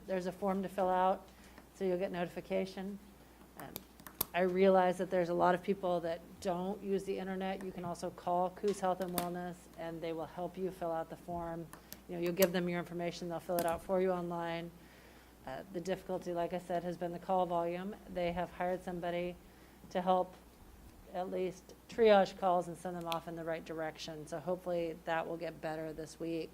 There's a form to fill out, so you'll get notification. I realize that there's a lot of people that don't use the internet. You can also call Coos Health and Wellness, and they will help you fill out the form. you'll give them your information, they'll fill it out for you online. The difficulty, like I said, has been the call volume. They have hired somebody to help at least triage calls and send them off in the right direction. So hopefully that will get better this week.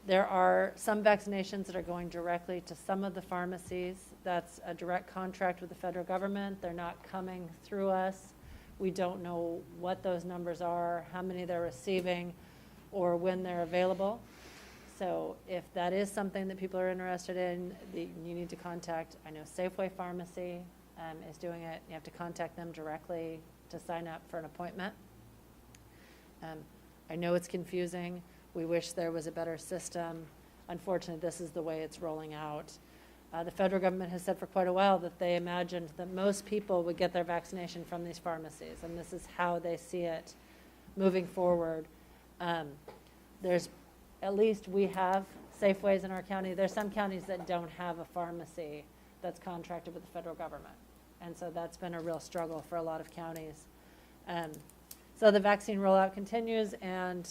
There are some vaccinations that are going directly to some of the pharmacies. That's a direct contract with the federal government. They're not coming through us. We don't know what those numbers are, how many they're receiving, or when they're available. So if that is something that people are interested in, you need to contact, I know Safeway Pharmacy is doing it. You have to contact them directly to sign up for an appointment. I know it's confusing. We wish there was a better system. Unfortunately, this is the way it's rolling out. The federal government has said for quite a while that they imagined that most people would get their vaccination from these pharmacies, and this is how they see it moving forward. There's, at least we have Safeways in our county. There's some counties that don't have a pharmacy that's contracted with the federal government, and so that's been a real struggle for a lot of counties. So the vaccine rollout continues, and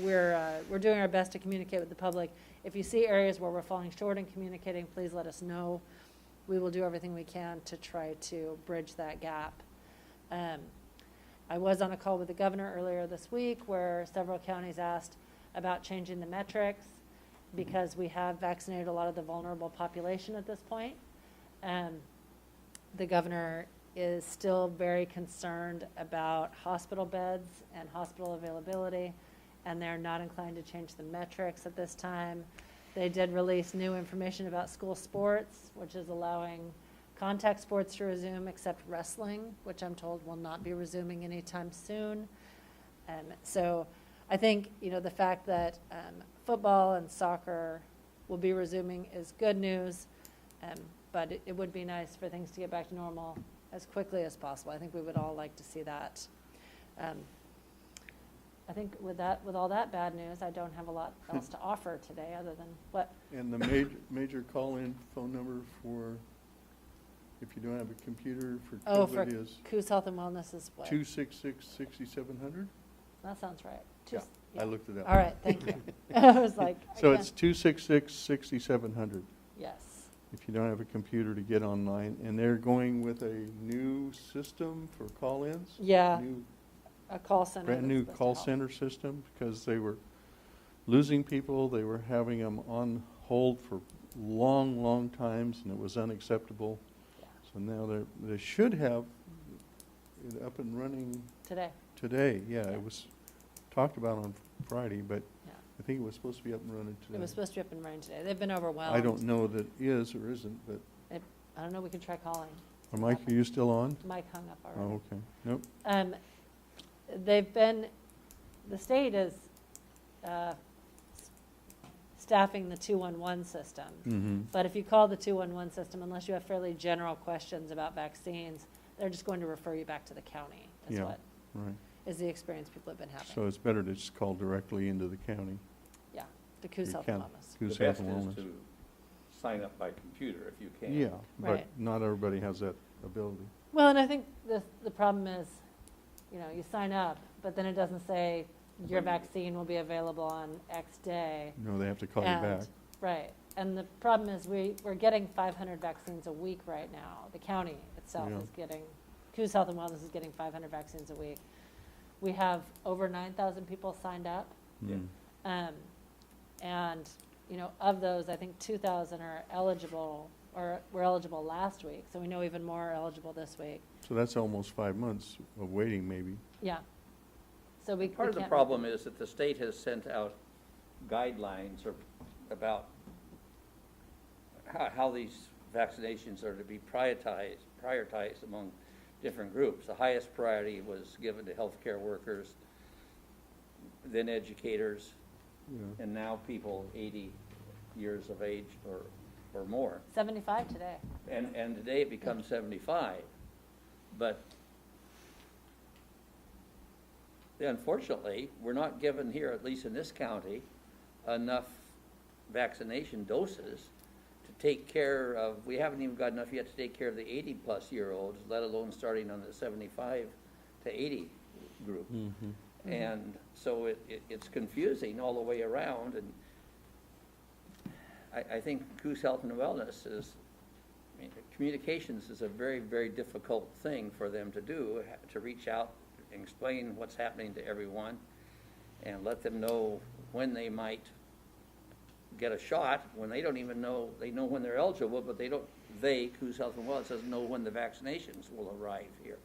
we're doing our best to communicate with the public. If you see areas where we're falling short in communicating, please let us know. We will do everything we can to try to bridge that gap. I was on a call with the governor earlier this week where several counties asked about changing the metrics because we have vaccinated a lot of the vulnerable population at this point. The governor is still very concerned about hospital beds and hospital availability, and they're not inclined to change the metrics at this time. They did release new information about school sports, which is allowing contact sports to resume except wrestling, which I'm told will not be resuming anytime soon. So I think, the fact that football and soccer will be resuming is good news, but it would be nice for things to get back to normal as quickly as possible. I think we would all like to see that. I think with all that bad news, I don't have a lot else to offer today other than what. And the major call-in phone number for, if you don't have a computer for For COVID is Coos Health and Wellness is what? 266-6700? That sounds right. Yeah, I looked it up. All right, thank you. I was like, So it's 266-6700. yes. If you don't have a computer to get online, and they're going with a new system for call-ins? Yeah, New, a call center. brand that's new supposed to call help. center system, because they were losing people, they were having them on hold for long, long times, and it was unacceptable. Yeah. So now they should have it up and running Today, today. Yeah, Yeah. it was talked about on Friday, but yeah. I think it was supposed to be up and running today. It was supposed to be up and running today. They've been overwhelmed. I don't know that is or isn't, but, I don't know, we can try calling. Mike, are you still on? Mike hung up Oh, already. okay. Nope. The state is staffing the 211 system. Mm-hmm. But if you call the 211 system, unless you have fairly general questions about vaccines, they're just going to refer you back to the county, is Yeah. what Right. is the experience people have been having. So it's better to just call directly into the county. Yeah, the Coos You Health and can. Wellness. Coos The Health best and is Wellness. to sign up by computer if you can. Yeah, but Right. not everybody has that ability. Well, and I think the problem is, you sign up, but then it doesn't say your vaccine will be available on X day. No, they have to call you And- back. Right, and the problem is we're getting 500 vaccines a week right now. The county itself Yeah. is getting, Coos Health and Wellness is getting 500 vaccines a week. We have over 9,000 people signed up, Mm. and, of those, I think 2,000 are eligible, or were eligible last week, so we know even more are eligible this week. So that's almost 5 months of waiting, maybe. Yeah. So we Part of the can't- problem is that the state has sent out guidelines about how these vaccinations are to be prioritized among different groups. The highest priority was given to healthcare workers, then educators, Yeah. and now people 80 years of age or more. 75 today. And today it becomes 75. But unfortunately, we're not given here, at least in this county, enough vaccination doses to take care of, we haven't even got enough yet to take care of the 80-plus-year-olds, let alone starting on the 75 to 80 group. Mhm. And so it's confusing all the way around, and I think Coos Health and Wellness is, I mean, communications is a very, very difficult thing for them to do, to reach out and explain what's happening to everyone and let them know when they might get a shot, when they don't even know, they know when they're eligible, but Coos Health and Wellness doesn't know when the vaccinations will arrive here.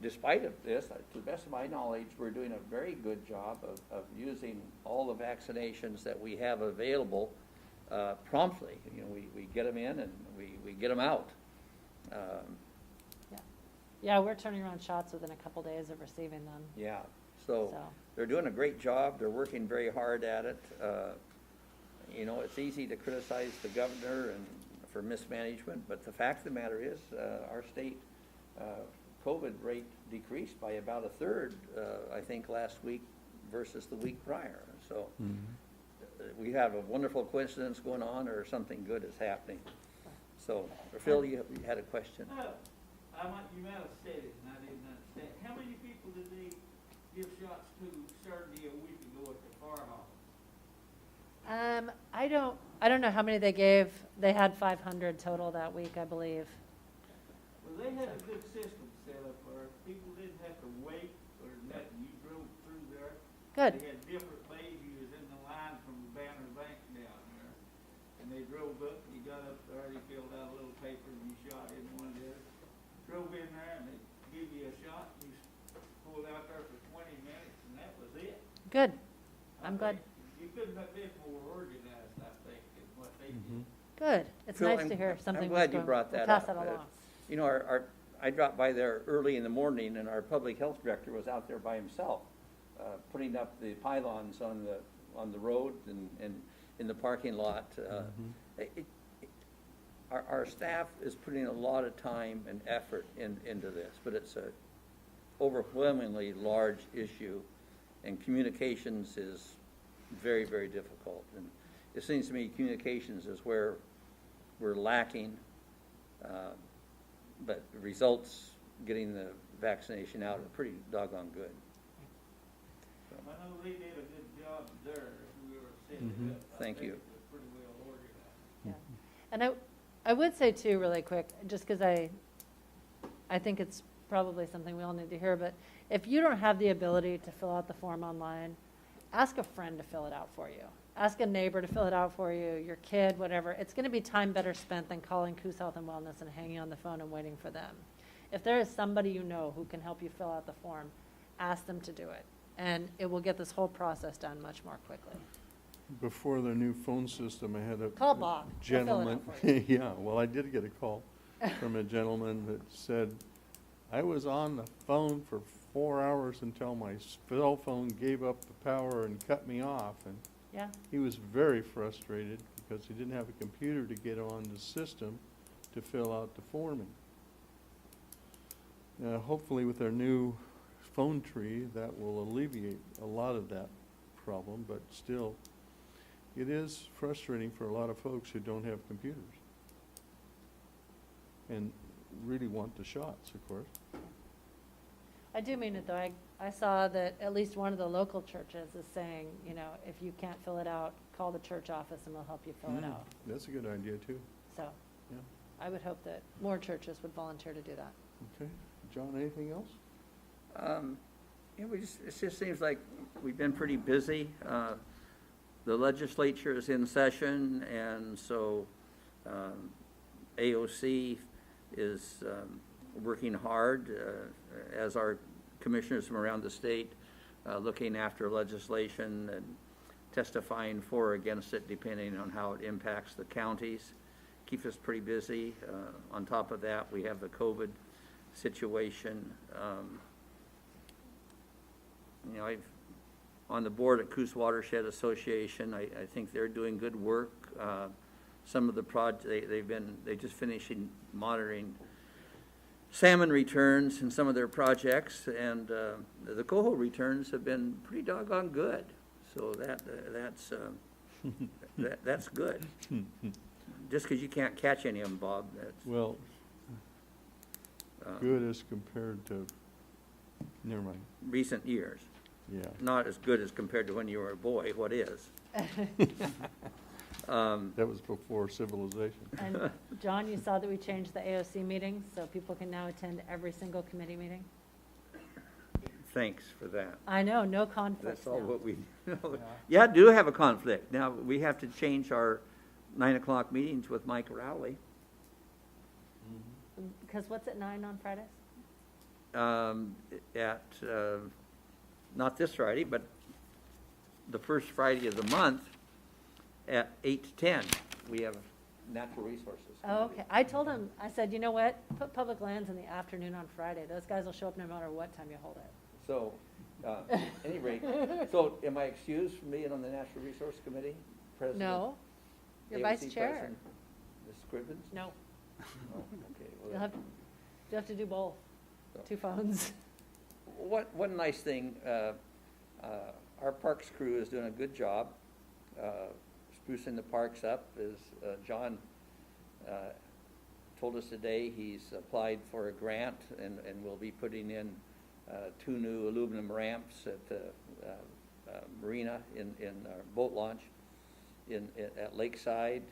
Despite of this, to the best of my knowledge, we're doing a very good job of using all the vaccinations that we have available promptly. You know, we get them in and we get them out. Yeah, we're turning around shots within a couple days of receiving them. Yeah, so they're doing a great job. They're working very hard at it. You know, it's easy to criticize the governor and for mismanagement, but the fact of the matter is, our state COVID rate decreased by about a third, I think, last week versus the week prior. So we have a wonderful coincidence going on, or something good is happening. So, Phil, you had a question? You might have said it, and I didn't understand. How many people did they give shots to certainly a week ago at the fire hall? I don't know how many they gave. They had 500 total that week, I believe. Well, they had a good system set up where people didn't have to wait or nothing. You drove through there. Good. They had different ways. You was in the line from Banner Bank down there. And they drove up, you got up there, you filled out a little paper, and you shot in one there. Drove in there, and they give you a shot, and you pulled out there for 20 minutes, and that was it. Good. I I'm glad. think You couldn't have been more organized, I think, than what they did. Good. It's Phil, nice to hear something. I'm glad you was going- brought that we'll pass up. that along. You know, I dropped by there early in the morning, and our public health director was out there by himself, putting up the pylons on the road and in the parking lot. Our staff is putting a lot of time and effort into this, but it's a overwhelmingly large issue, and communications is very, very difficult. And it seems to me communications is where we're lacking, but results, getting the vaccination out, are pretty doggone good. I know they did a good job there, we were setting it up. I Thank think you. it was pretty well organized. Yeah. And I would say too, really quick, just because I think it's probably something we all need to hear, but if you don't have the ability to fill out the form online, ask a friend to fill it out for you. Ask a neighbor to fill it out for you, your kid, whatever. It's going to be time better spent than calling Coos Health and Wellness and hanging on the phone and waiting for them. If there is somebody you know who can help you fill out the form, ask them to do it. And it will get this whole process done much more quickly. Before the new phone system, I had a Call Bob. He'll fill it out gentleman. for you. Yeah, well, I did get a call from a gentleman that said, I was on the phone for 4 hours until my cell phone gave up the power and cut me off. And Yeah. he was very frustrated because he didn't have a computer to get on the system to fill out the forming. Hopefully with our new phone tree, that will alleviate a lot of that problem, but still, it is frustrating for a lot of folks who don't have computers and really want the shots, of course. I do mean it, though. I saw that at least one of the local churches is saying, you know, if you can't fill it out, call the church office and we'll help you fill it out. That's a good idea, too. So Yeah. I would hope that more churches would volunteer to do that. Okay. John, anything else? Yeah, it just seems like we've been pretty busy. The legislature is in session, and so AOC is working hard, as are commissioners from around the state, looking after legislation and testifying for or against it, depending on how it impacts the counties. Keeps us pretty busy. On top of that, we have the COVID situation. You know, on the board at Coos Watershed Association, I think they're doing good work. Some of the they just finishing monitoring salmon returns in some of their projects, and the coho returns have been pretty doggone good. So that's good. Just because you can't catch any of them, Bob. Well, good as compared to Never mind, recent years. yeah. Not as good as compared to when you were a boy, what is? That was before civilization. And John, you saw that we changed the AOC meetings, so people can now attend every single committee meeting? Thanks for that. I know, no conflicts That's all now. what we know. Yeah, do have a conflict. Now, we have to change our 9 o'clock meetings with Mike Rowley. Because what's at 9 on Fridays? At, not this Friday, but the first Friday of the month at 8 to 10, we have natural resources. Oh, okay. I told him, I said, you know what? Put public lands in the afternoon on Friday. Those guys will show up no matter what time you hold it. So, any rate, so am I excused from being on the Natural Resource Committee? President? No, you're AOC vice chair. president? Ms. Scrivens? No, Oh, okay. Well, you'll have to do both, So- 2 phones. One nice thing, our parks crew is doing a good job sprucing the parks up. As John told us today, he's applied for a grant and will be putting in 2 new aluminum ramps at the marina in our boat launch at Lakeside.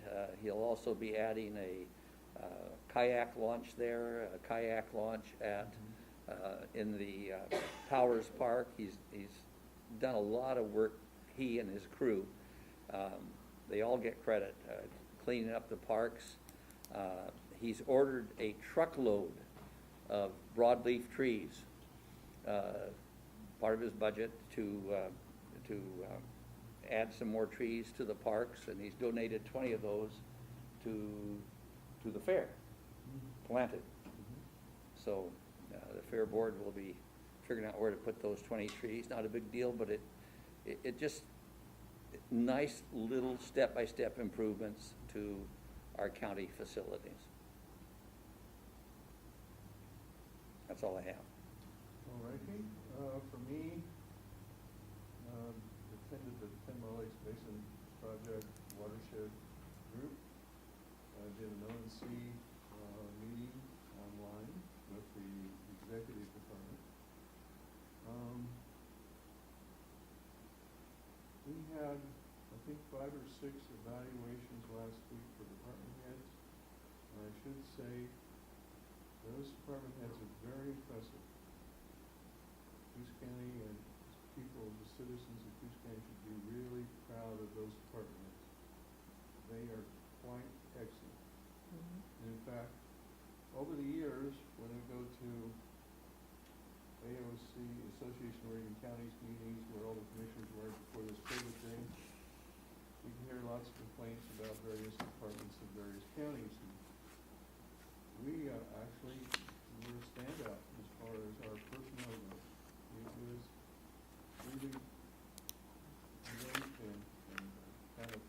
He'll also be adding a kayak launch there, a kayak launch at in the Powers Park. He's done a lot of work, he and his crew. They all get credit, cleaning up the parks. He's ordered a truckload of broadleaf trees, part of his budget to add some more trees to the parks, and he's donated 20 of those to the fair, planted. So the fair board will be figuring out where to put those 20 trees. Not a big deal, but it just nice little step-by-step improvements to our county facilities. That's all I have. All righty, for me, attended the 10 Mile Lakes Basin Project Watershed Group. I did an ONC meeting online with the executive department. We had, I think, 5 or 6 evaluations last week for department heads. And I should say, those department heads are very impressive. Coos County and people, the citizens of Coos County should be really proud of those department heads. They are quite excellent. And in fact, over the years, when we go to AOC, Association of Oregon Counties meetings, where all the commissioners were before this COVID thing, we can hear lots of complaints about various departments of various counties. And we actually were a standout as far as our personnel goes. It was really great and kind of,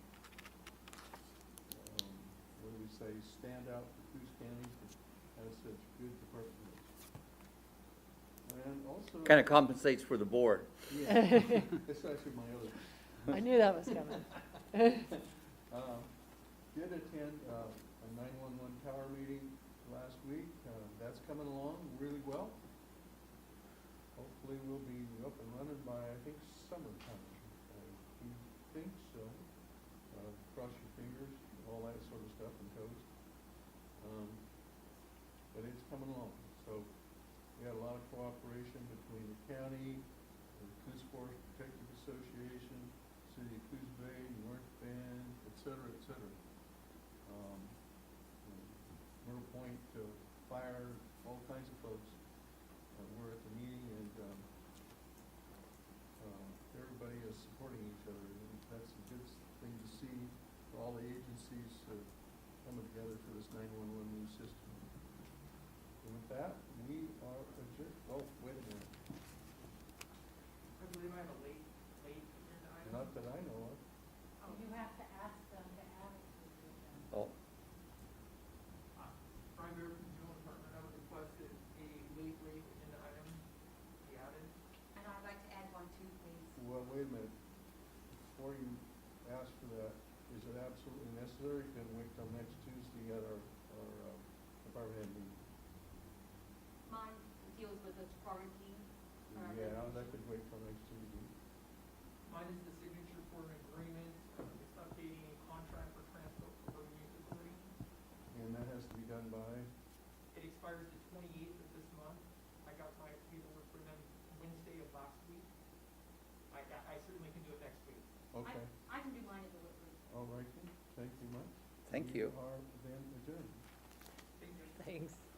what do we say, stand out for Coos County for has such good department heads. And also. Kind of compensates for the board. Yeah, that's actually my other. I knew that was coming. Did attend a 911 tower meeting last week. That's coming along really well. Hopefully we'll be up and running by, I think, summertime. We think so. Cross your fingers, all that sort of stuff and toes. But it's coming along. So we had a lot of cooperation between the county, the Coos Forest Protective Association, City of Coos Bay, North Bend, et cetera, et cetera. Myrtle Point, Fire, all kinds of folks were at the meeting, and everybody is supporting each other. And that's a good thing to see for all the agencies coming together for this 911 new system. And with that, we are adjourned. Oh, wait a minute. I believe I have a late agenda item. Not that I know of. You have to ask them to add it to the agenda. Oh, Primary General Department, I would request that a late agenda item be added. And I'd like to add one too, please. Well, wait a minute. Before you ask for that, is it absolutely necessary? Can we wait till next Tuesday at our department head meeting? Mine deals with the quarantine wait till next meeting. Mine is the signature for an agreement, it's updating a contract for transport for Bergen Youth Authority. And that has to be done by, It expires the 28th of this month. I got my paperwork for them Wednesday of last week. I certainly can do it next week. okay, I can do mine at the Woodward. all righty, thank you much. Thank you. We are then adjourned. Thank you. Thanks.